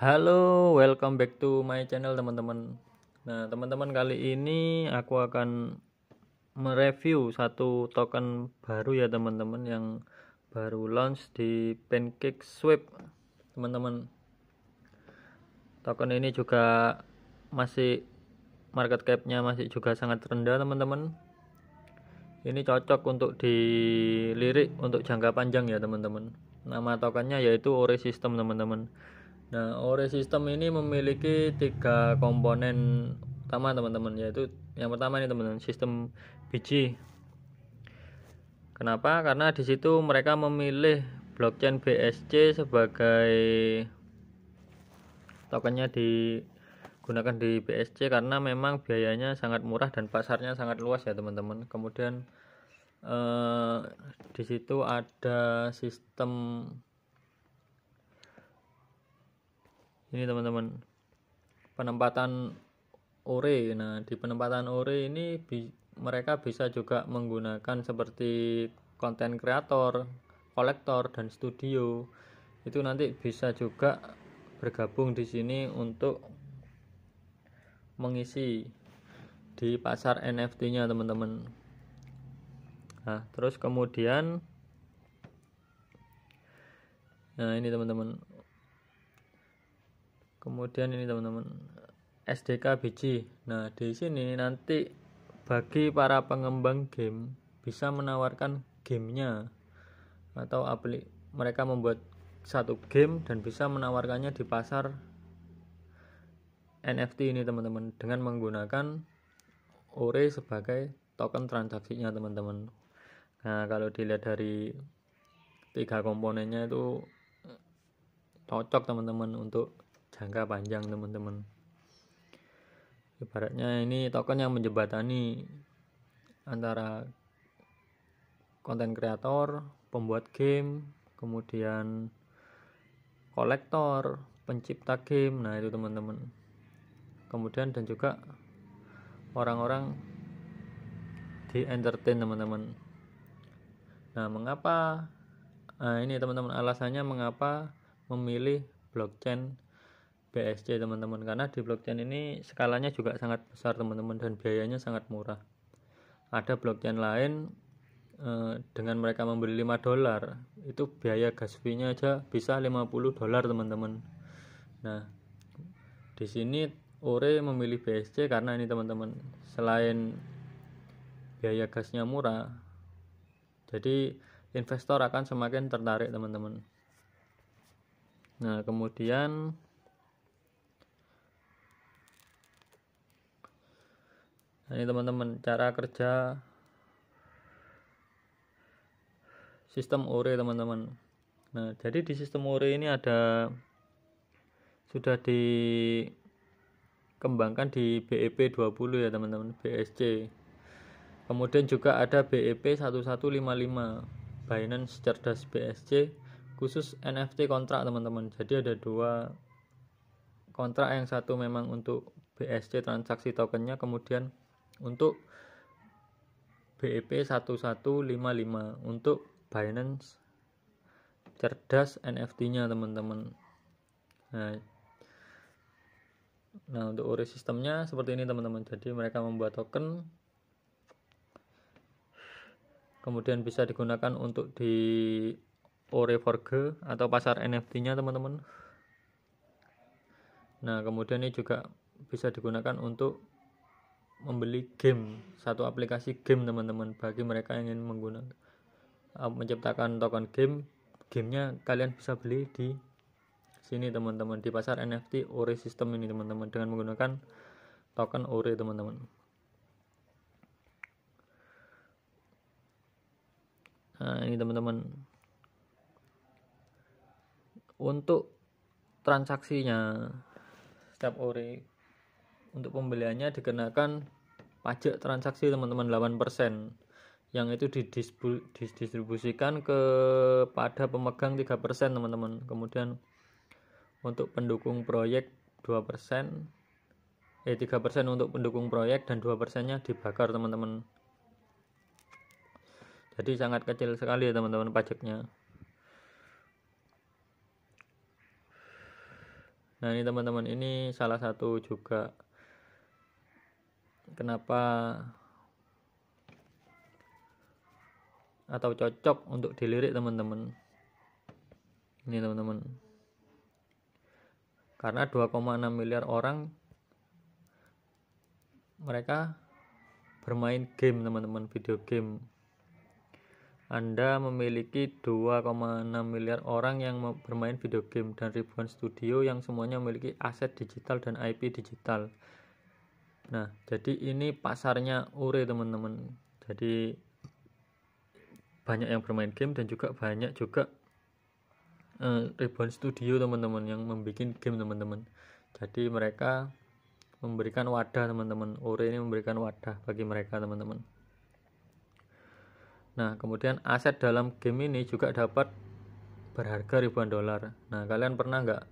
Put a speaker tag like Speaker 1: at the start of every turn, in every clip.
Speaker 1: Halo, welcome back to my channel teman-teman. Nah, teman-teman, kali ini aku akan mereview satu token baru ya teman-teman, yang baru launch di PancakeSwap. Teman-teman, token ini juga masih market cap-nya masih juga sangat rendah teman-teman. Ini cocok untuk dilirik untuk jangka panjang ya teman-teman. Nama tokennya yaitu Ore System teman-teman. Nah, Ore System ini memiliki 3 komponen utama teman-teman, yaitu yang pertama ini teman-teman, sistem biji. Kenapa? Karena di situ mereka memilih blockchain BSC sebagai tokennya digunakan di BSC karena memang biayanya sangat murah dan pasarnya sangat luas ya teman-teman. Kemudian di situ ada sistem ini teman-teman, penempatan Ore. Nah, di penempatan Ore ini mereka bisa juga menggunakan seperti konten kreator, kolektor, dan studio. Itu nanti bisa juga bergabung di sini untuk mengisi di pasar NFT-nya teman-teman. Nah, terus kemudian ini teman-teman. Kemudian ini teman-teman, SDK biji. Nah, di sini nanti bagi para pengembang game bisa menawarkan gamenya atau mereka membuat satu game dan bisa menawarkannya di pasar NFT ini teman-teman, dengan menggunakan Ore sebagai token transaksinya teman-teman. Nah, kalau dilihat dari 3 komponennya itu cocok teman-teman untuk jangka panjang teman-teman. Ibaratnya ini token yang menjembatani antara konten kreator, pembuat game, kemudian kolektor, pencipta game. Nah, itu teman-teman. Kemudian dan juga orang-orang di entertain teman-teman. Nah, mengapa ini teman-teman, alasannya mengapa memilih blockchain BSC teman-teman, karena di blockchain ini skalanya juga sangat besar teman-teman dan biayanya sangat murah. Ada blockchain lain dengan mereka membeli $5 itu biaya gas fee-nya aja bisa $50 teman-teman. Nah, di sini Ore memilih BSC karena ini teman-teman, selain biaya gasnya murah, jadi investor akan semakin tertarik teman-teman. Nah, kemudian ini teman-teman, cara kerja sistem Ore teman-teman. Nah, jadi di sistem Ore ini sudah dikembangkan di BEP 20 ya teman-teman, BSC. Kemudian juga ada BEP 1155, Binance Cerdas BSC, khusus NFT kontrak teman-teman. Jadi ada 2 kontrak, yang satu memang untuk BSC transaksi tokennya, kemudian untuk BEP 1155 untuk Binance Cerdas NFT-nya teman-teman. Nah, untuk Ore sistemnya seperti ini teman-teman. Jadi mereka membuat token, kemudian bisa digunakan untuk di Ore Forge atau pasar NFT-nya teman-teman. Nah, kemudian ini juga bisa digunakan untuk membeli game, satu aplikasi game teman-teman, bagi mereka yang ingin menciptakan token gamenya kalian bisa beli di sini teman-teman, di pasar NFT Ore System ini teman-teman, dengan menggunakan token Ore teman-teman. Nah, ini teman-teman, untuk transaksinya setiap Ore, untuk pembeliannya dikenakan pajak transaksi teman-teman 8%, yang itu didistribusikan kepada pemegang 3% teman-teman. Kemudian untuk pendukung proyek 2%, 3% untuk pendukung proyek, dan 2%-nya dibakar teman-teman. Jadi sangat kecil sekali ya teman-teman pajaknya. Nah ini teman-teman, ini salah satu juga kenapa atau cocok untuk dilirik teman-teman. Ini teman-teman, karena 2,6 miliar orang mereka bermain game teman-teman, video game. Anda memiliki 2,6 miliar orang yang bermain video game dan ribuan studio yang semuanya memiliki aset digital dan IP digital. Nah, jadi ini pasarnya Ore teman-teman. Jadi banyak yang bermain game dan juga banyak juga ribuan studio teman-teman yang membuat game teman-teman. Jadi mereka memberikan wadah teman-teman. Ore ini memberikan wadah bagi mereka teman-teman. Nah, kemudian aset dalam game ini juga dapat berharga ribuan dolar. Nah, kalian pernah nggak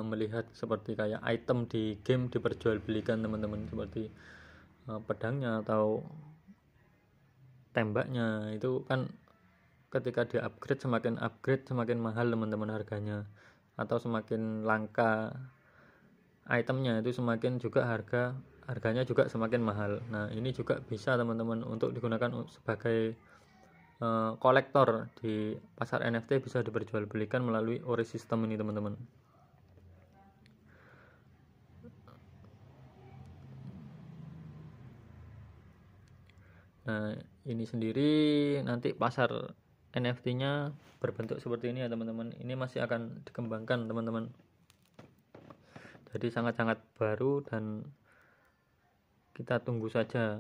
Speaker 1: melihat seperti kayak item di game diperjualbelikan teman-teman, seperti pedangnya atau tembaknya, itu kan ketika di upgrade semakin mahal teman-teman harganya, atau semakin langka itemnya itu semakin juga harganya juga semakin mahal. Nah, ini juga bisa teman-teman untuk digunakan sebagai kolektor di pasar NFT, bisa diperjualbelikan melalui Ore System ini teman-teman. Nah, ini sendiri nanti pasar NFT-nya berbentuk seperti ini ya teman-teman. Ini masih akan dikembangkan teman-teman. Jadi sangat-sangat baru dan kita tunggu saja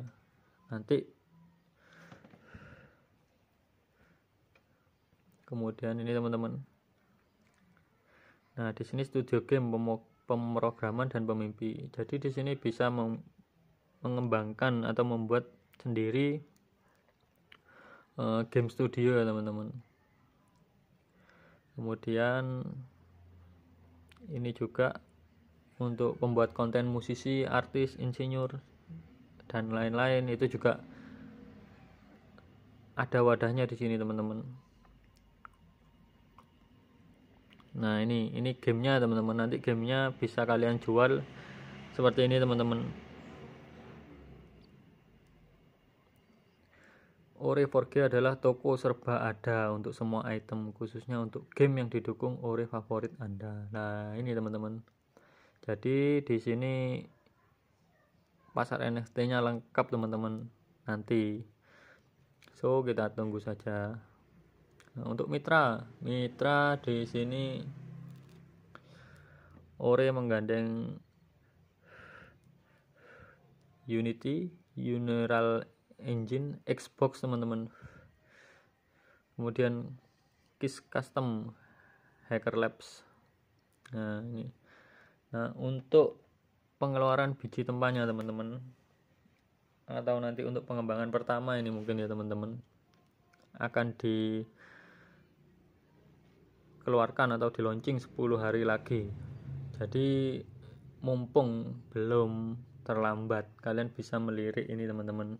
Speaker 1: nanti. Kemudian ini teman-teman. Nah, di sini studio game, pemrograman dan pemimpi. Jadi di sini bisa mengembangkan atau membuat sendiri game studio ya teman-teman. Kemudian ini juga untuk pembuat konten, musisi, artis, insinyur dan lain-lain, itu juga ada wadahnya di sini teman-teman. Nah, ini gamenya teman-teman. Nanti gamenya bisa kalian jual seperti ini teman-teman. Ore4G adalah toko serba ada untuk semua item, khususnya untuk game yang didukung Ore favorit Anda. Nah, ini teman-teman. Jadi di sini pasar NFT-nya lengkap teman-teman nanti. So, kita tunggu saja. Nah, untuk mitra di sini Ore menggandeng Unity, Unreal Engine, Xbox teman-teman. Kemudian Kiss Custom, Hacker Labs. Nah, ini. Nah, untuk pengeluaran biji tempatnya teman-teman, atau nanti untuk pengembangan pertama ini mungkin ya teman-teman, akan dikeluarkan atau di launching 10 hari lagi. Jadi mumpung belum terlambat, kalian bisa melirik ini teman-teman,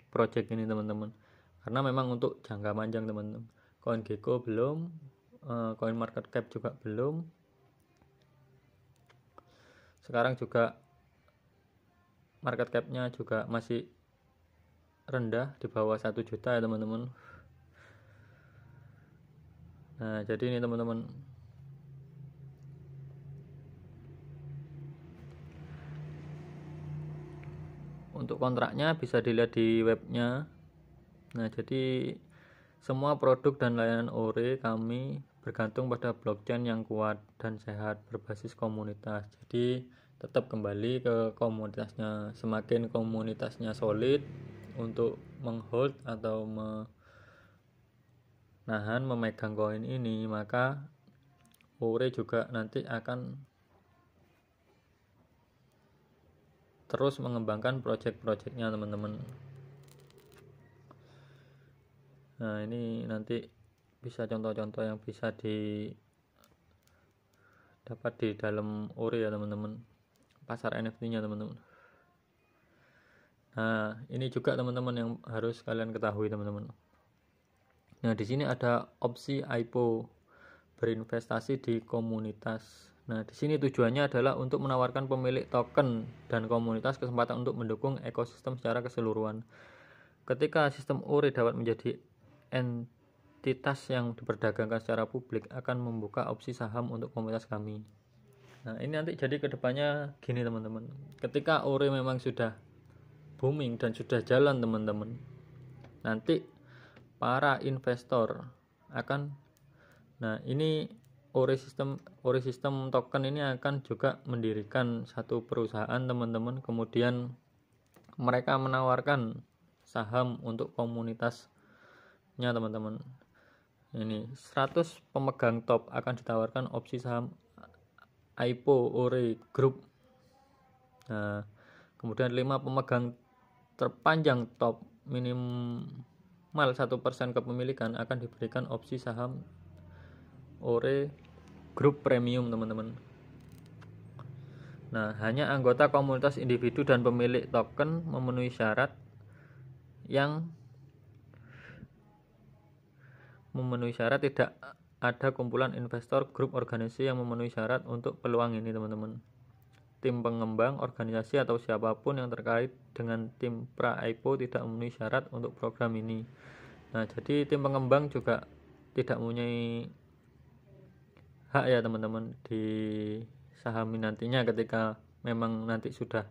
Speaker 1: project ini teman-teman, karena memang untuk jangka panjang teman-teman. CoinGecko belum, CoinMarketCap juga belum, sekarang juga market cap-nya juga masih rendah, di bawah 1 juta ya teman-teman. Nah, jadi ini teman-teman, untuk kontraknya bisa dilihat di webnya. Nah, jadi semua produk dan layanan Ore kami bergantung pada blockchain yang kuat dan sehat berbasis komunitas. Jadi tetap kembali ke komunitasnya. Semakin komunitasnya solid untuk menghold atau memegang koin ini, maka Ore juga nanti akan terus mengembangkan project-projectnya teman-teman. Nah, ini nanti bisa contoh-contoh yang bisa dapat di dalam Ore ya teman-teman, pasar NFT-nya teman-teman. Nah, ini juga teman-teman yang harus kalian ketahui teman-teman. Nah, di sini ada opsi IPO, berinvestasi di komunitas. Nah, di sini tujuannya adalah untuk menawarkan pemilik token dan komunitas kesempatan untuk mendukung ekosistem secara keseluruhan. Ketika sistem ORE dapat menjadi entitas yang diperdagangkan secara publik, akan membuka opsi saham untuk komunitas kami. Nah, ini nanti jadi kedepannya gini teman-teman. Ketika ORE memang sudah booming dan sudah jalan teman-teman, nanti para investor akan, nah ini ORE system token ini akan juga mendirikan satu perusahaan teman-teman, kemudian mereka menawarkan saham untuk komunitasnya teman-teman. Ini 100 pemegang top akan ditawarkan opsi saham IPO ORE Group. Nah, kemudian 5 pemegang terpanjang top minimal 1% kepemilikan akan diberikan opsi saham ORE Group Premium teman-teman. Nah, hanya anggota komunitas individu dan pemilik token memenuhi syarat tidak ada kumpulan investor grup organisasi yang memenuhi syarat untuk peluang ini teman-teman. Tim pengembang, organisasi atau siapapun yang terkait dengan tim pra-IPO tidak memenuhi syarat untuk program ini. Nah, jadi tim pengembang juga tidak mempunyai hak ya teman-teman di saham nantinya ketika memang nanti sudah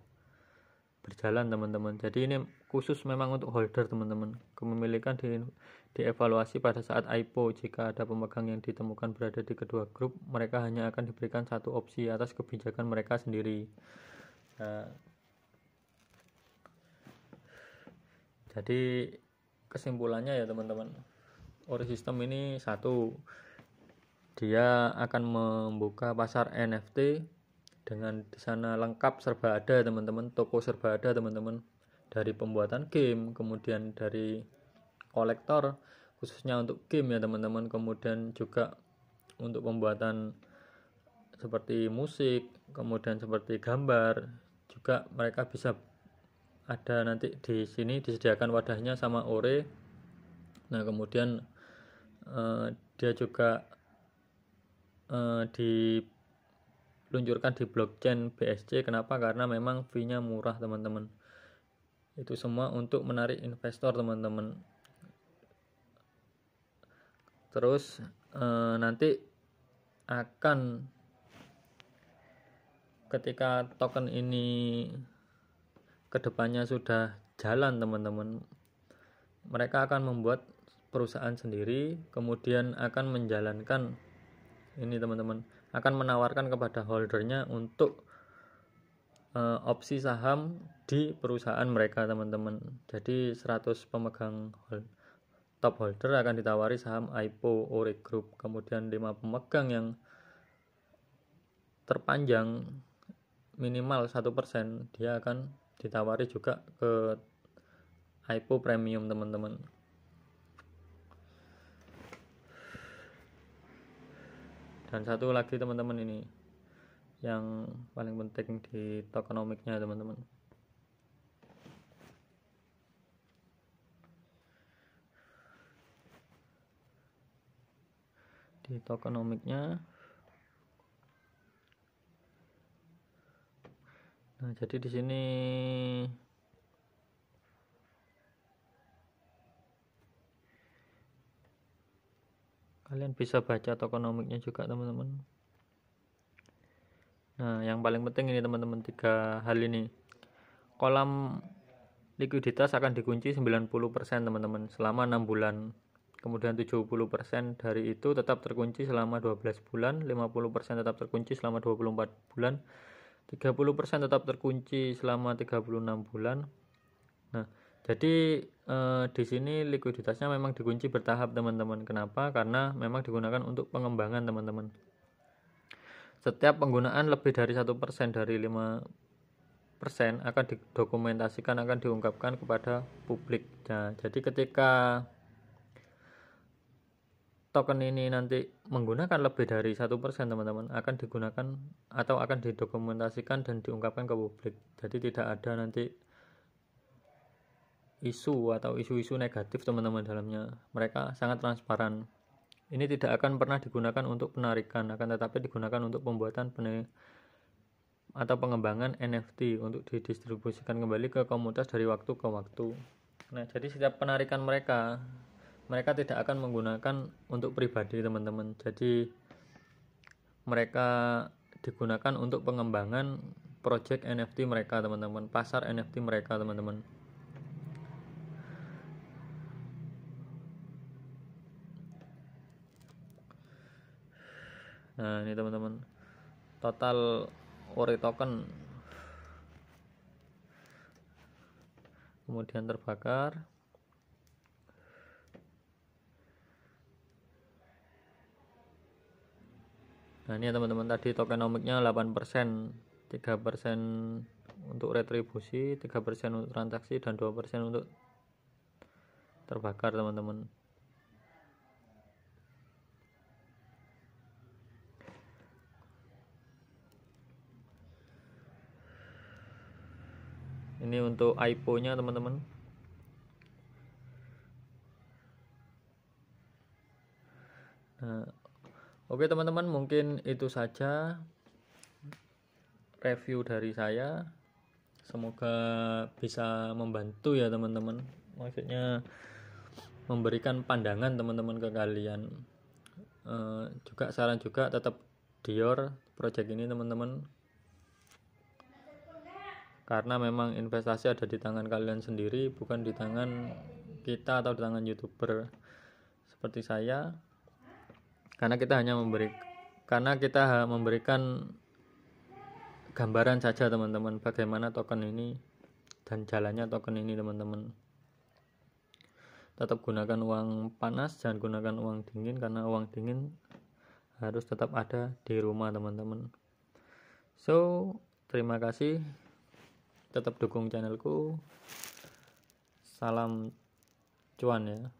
Speaker 1: berjalan teman-teman. Jadi ini khusus memang untuk holder teman-teman. Kepemilikan dievaluasi pada saat IPO. Jika ada pemegang yang ditemukan berada di kedua grup, mereka hanya akan diberikan satu opsi atas kebijakan mereka sendiri. Nah, jadi kesimpulannya ya teman-teman, ORE system ini satu, dia akan membuka pasar NFT dengan di sana lengkap serba ada teman-teman, toko serba ada teman-teman, dari pembuatan game, kemudian dari kolektor khususnya untuk game ya teman-teman, kemudian juga untuk pembuatan seperti musik, kemudian seperti gambar juga mereka bisa ada nanti di sini disediakan wadahnya sama ORE. Nah, kemudian dia juga diluncurkan di blockchain BSC. Kenapa? Karena memang fee-nya murah teman-teman. Itu semua untuk menarik investor teman-teman. Terus nanti akan ketika token ini kedepannya sudah jalan teman-teman, mereka akan membuat perusahaan sendiri, kemudian akan menjalankan ini teman-teman, akan menawarkan kepada holdernya untuk opsi saham di perusahaan mereka teman-teman. Jadi 100 pemegang top holder akan ditawari saham IPO ORE Group, kemudian 5 pemegang yang terpanjang minimal 1% dia akan ditawari juga ke IPO Premium teman-teman. Dan satu lagi teman-teman, ini yang paling penting di tokenomics-nya teman-teman. Di tokenomics-nya, nah jadi di sini kalian bisa baca tokenomics-nya juga teman-teman. Nah, yang paling penting ini teman-teman, 3 hal ini. Kolam likuiditas akan dikunci 90% teman-teman selama 6 bulan. Kemudian 70% dari itu tetap terkunci selama 12 bulan, 50% tetap terkunci selama 24 bulan, 30% tetap terkunci selama 36 bulan. Nah, jadi di sini likuiditasnya memang dikunci bertahap teman-teman. Kenapa? Karena memang digunakan untuk pengembangan teman-teman. Setiap penggunaan lebih dari 1% dari 5% akan didokumentasikan, akan diungkapkan kepada publik. Nah, jadi ketika token ini nanti menggunakan lebih dari 1% teman-teman, akan digunakan atau akan didokumentasikan dan diungkapkan ke publik. Jadi tidak ada nanti isu atau isu-isu negatif teman-teman dalamnya. Mereka sangat transparan. ini tidak akan pernah digunakan untuk penarikan, akan tetapi digunakan untuk pembuatan atau pengembangan NFT untuk didistribusikan kembali ke komunitas dari waktu ke waktu. Nah, jadi setiap penarikan mereka tidak akan menggunakan untuk pribadi, teman-teman. Jadi mereka digunakan untuk pengembangan project NFT mereka, teman-teman, pasar NFT mereka, teman-teman. Nah, ini teman-teman, total ori token kemudian terbakar. Nah, ini ya teman-teman, tadi tokenomiknya 8%, 3% untuk retribusi, 3% untuk transaksi, dan 2% untuk terbakar, teman-teman. Ini untuk IPO nya, teman-teman. Nah, oke teman-teman, mungkin itu saja review dari saya. Semoga bisa membantu ya teman-teman, maksudnya memberikan pandangan teman-teman ke kalian. Juga saran juga, tetap Dior project ini teman-teman, karena memang investasi ada di tangan kalian sendiri, bukan di tangan kita atau di tangan YouTuber seperti saya. Karena kita memberikan gambaran saja teman-teman, bagaimana token ini dan jalannya token ini, teman-teman. Tetap gunakan uang panas, jangan gunakan uang dingin, karena uang dingin harus tetap ada di rumah, teman-teman. So, terima kasih, tetap dukung channelku. Salam cuan ya.